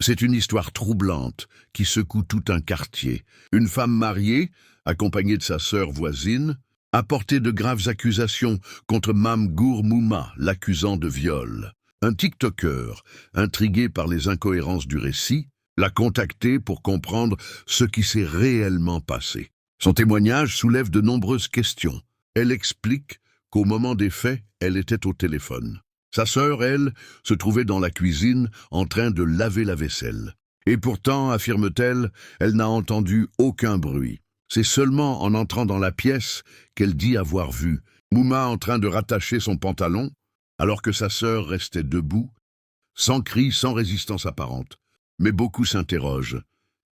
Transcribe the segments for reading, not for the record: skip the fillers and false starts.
C'est une histoire troublante qui secoue tout un quartier. Une femme mariée, accompagnée de sa sœur voisine, a porté de graves accusations contre Mam Gourmouma, l'accusant de viol. Un TikToker, intrigué par les incohérences du récit, l'a contacté pour comprendre ce qui s'est réellement passé. Son témoignage soulève de nombreuses questions. Elle explique qu'au moment des faits, elle était au téléphone. Sa sœur, elle, se trouvait dans la cuisine en train de laver la vaisselle. Et pourtant, affirme-t-elle, elle n'a entendu aucun bruit. C'est seulement en entrant dans la pièce qu'elle dit avoir vu Mouma en train de rattacher son pantalon, alors que sa sœur restait debout, sans cri, sans résistance apparente. Mais beaucoup s'interrogent.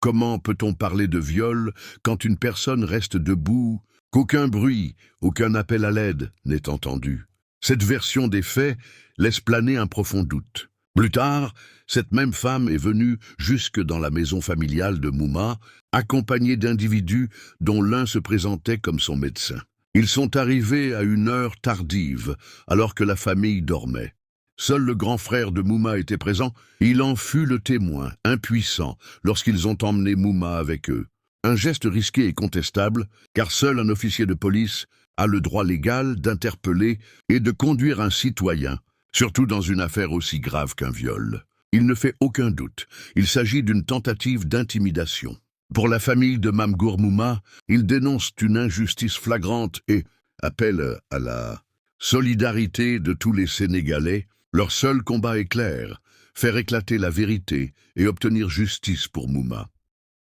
Comment peut-on parler de viol quand une personne reste debout, qu'aucun bruit, aucun appel à l'aide n'est entendu? Cette version des faits laisse planer un profond doute. Plus tard, cette même femme est venue jusque dans la maison familiale de Mouma, accompagnée d'individus dont l'un se présentait comme son médecin. Ils sont arrivés à une heure tardive, alors que la famille dormait. Seul le grand frère de Mouma était présent, il en fut le témoin, impuissant, lorsqu'ils ont emmené Mouma avec eux. Un geste risqué et contestable, car seul un officier de police a le droit légal d'interpeller et de conduire un citoyen, surtout dans une affaire aussi grave qu'un viol. Il ne fait aucun doute, il s'agit d'une tentative d'intimidation. Pour la famille de Mam Gourmouma, ils dénoncent une injustice flagrante et appellent à la solidarité de tous les Sénégalais. Leur seul combat est clair, faire éclater la vérité et obtenir justice pour Mouma.